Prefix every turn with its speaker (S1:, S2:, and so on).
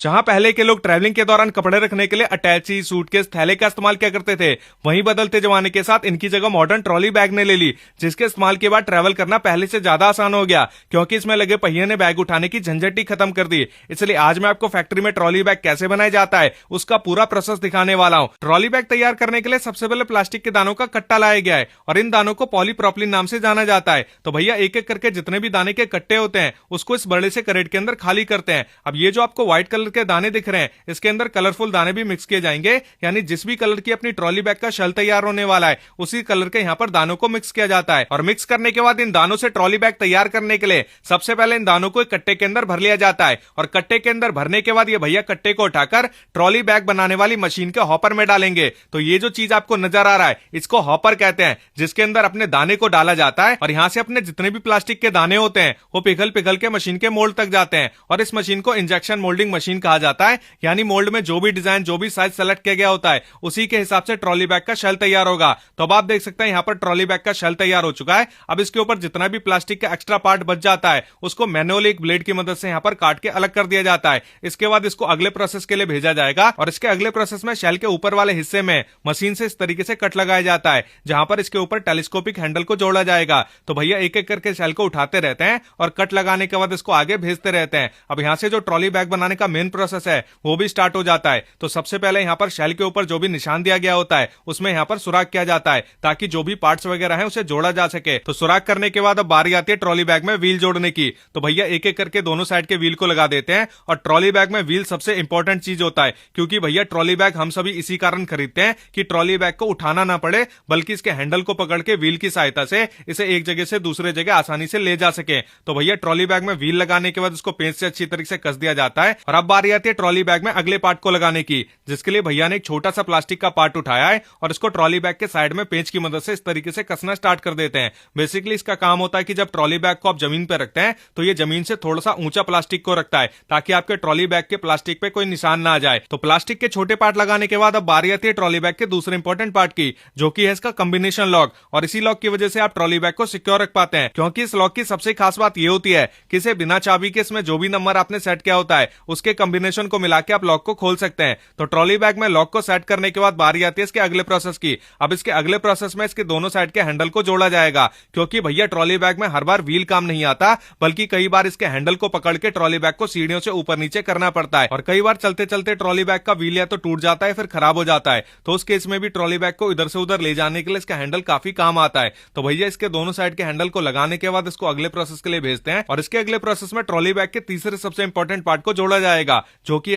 S1: जहां पहले के लोग ट्रैवलिंग के दौरान कपड़े रखने के लिए अटैची, सूटकेस, थैले का इस्तेमाल किया करते थे, वहीं बदलते जमाने के साथ इनकी जगह मॉडर्न ट्रॉली बैग ने ले ली, जिसके इस्तेमाल के बाद ट्रैवल करना पहले से ज्यादा आसान हो गया, क्योंकि इसमें लगे पहिए ने बैग उठाने की झंझट ही खत्म कर दी। इसलिए आज मैं आपको फैक्ट्री में ट्रॉली बैग कैसे बनाया जाता है उसका पूरा प्रोसेस दिखाने वाला हूं। ट्रॉली बैग तैयार करने के लिए सबसे पहले प्लास्टिक के दानों का कट्टा लाया गया है और इन दानों को पॉलीप्रोपिलीन नाम से जाना जाता है। तो भैया एक एक करके जितने भी दाने के कट्टे होते हैं उसको इस बड़े से करेट के अंदर खाली करते हैं। अब ये जो आपको व्हाइट कलर के दाने दिख रहे हैं इसके अंदर कलरफुल दाने भी मिक्स किए जाएंगे, यानी जिस भी कलर की अपनी ट्रॉली बैग का शेल तैयार होने वाला है उसी कलर के यहाँ पर दानों को मिक्स किया जाता है। और मिक्स करने के बाद इन दानों से ट्रॉली बैग तैयार करने के लिए सबसे पहले इन दानों को एक कट्टे के अंदर भर लिया जाता है और कट्टे के अंदर भरने के बाद ये भैया कट्टे को उठाकर ट्रॉली बैग बनाने वाली मशीन के हॉपर में डालेंगे। तो ये जो चीज आपको नजर आ रहा है इसको हॉपर कहते हैं, जिसके अंदर अपने दाने को डाला जाता है और यहां से अपने जितने भी प्लास्टिक के दाने होते हैं वो पिघल पिघल के मशीन के मोल्ड तक जाते हैं और इस मशीन को इंजेक्शन मोल्डिंग मशीन कहा जाता है। यानी मोल्ड में जो भी डिजाइन, जो भी साइज सेलेक्ट किया गया होता है उसी के हिसाब से ट्रॉली बैग का शेल तैयार होगा। तो अब आप देख सकते हैं यहाँ पर ट्रॉली बैग का शेल तैयार हो चुका है। अब इसके ऊपर जितना भी प्लास्टिक का एक्स्ट्रा पार्ट बच जाता है उसको मैनुअली एक ब्लेड की मदद से यहाँ पर काट के अलग कर दिया जाता है। इसके बाद इसको अगले प्रोसेस के लिए भेजा जाएगा और इसके अगले प्रोसेस में शेल के ऊपर वाले हिस्से में मशीन से इस तरीके से कट लगाया जाता है, जहां पर इसके ऊपर टेलीस्कोपिक हैंडल को जोड़ा जाएगा। तो भैया एक एक करके शेल को उठाते रहते हैं और कट लगाने के बाद इसको आगे भेजते रहते हैं। अब यहां से जो ट्रॉली बैग बनाने का मेन प्रोसेस है वो भी स्टार्ट हो जाता है। तो सबसे पहले यहाँ पर शेल के ऊपर जो भी निशान दिया गया होता है उसमें यहाँ पर सुराख किया जाता है ताकि जो भी पार्ट्स वगैरह है उसे जोड़ा जा सके। तो सुराख करने के बाद अब बारी आती है ट्रॉली बैग में व्हील जोड़ने की। तो भैया एक एक करके दोनों साइड के व्हील को लगा देते हैं और ट्रॉली बैग में व्हील सबसे इंपॉर्टेंट चीज होता है, क्योंकि भैया ट्रॉली बैग हम सभी इसी कारण खरीदते हैं कि ट्रॉली बैग को उठाना ना पड़े, बल्कि इसके हैंडल को पकड़ के व्हील की सहायता से इसे एक जगह से दूसरे जगह आसानी से ले जा सके। तो भैया ट्रॉली बैग में व्हील लगाने के बाद उसको पेंच से अच्छी तरीके से कस दिया जाता है और अब बारी आती है ट्रॉली बैग में अगले पार्ट को लगाने की, जिसके लिए भैया ने एक छोटा सा प्लास्टिक का पार्ट उठाया है और इसको ट्रॉली बैग के साइड में पेंच की मदद से इस तरीके से कसना स्टार्ट कर देते हैं। बेसिकली इसका काम होता है कि जब ट्रॉली बैग को आप जमीन पर रखते हैं तो ये जमीन से थोड़ा सा ऊंचा प्लास्टिक को रखता है ताकि आपके ट्रॉली बैग के प्लास्टिक पे कोई निशान ना आ जाए। तो प्लास्टिक के छोटे पार्ट लगाने के बाद अब बारी आती है ट्रॉली बैग के दूसरे इंपॉर्टेंट पार्ट की, जो कि है इसका कॉम्बिनेशन लॉक। और इसी लॉक की वजह से आप ट्रॉली बैग को सिक्योर रख पाते हैं, क्योंकि इस लॉक की सबसे खास बात यह होती है कि इसे बिना चाबी के इसमें जो भी नंबर आपने सेट किया होता है उसके कॉम्बिनेशन को मिला के आप लॉक को खोल सकते हैं। तो ट्रॉली बैग में लॉक को सेट करने के बाद बारी आती है इसके अगले प्रोसेस की। अब इसके अगले प्रोसेस में इसके दोनों साइड के हैंडल को जोड़ा जाएगा, क्योंकि भैया ट्रॉली बैग में हर बार व्हील काम नहीं आता, बल्कि कई बार इसके हैंडल को पकड़ के ट्रॉली बैग को सीढ़ियों से ऊपर नीचे करना पड़ता है और कई बार चलते चलते ट्रॉली बैग का व्हील या तो टूट जाता है फिर खराब हो जाता है। तो उस केस में भी ट्रॉली बैग को इधर से उधर ले जाने के लिए इसका हैंडल काफी काम आता है। तो भैया इसके दोनों साइड के हैंडल को लगाने के बाद इसको अगले प्रोसेस के लिए भेजते हैं और इसके अगले प्रोसेस में ट्रॉली बैग के तीसरे सबसे इंपॉर्टेंट पार्ट को जोड़ा जाएगा, जो कि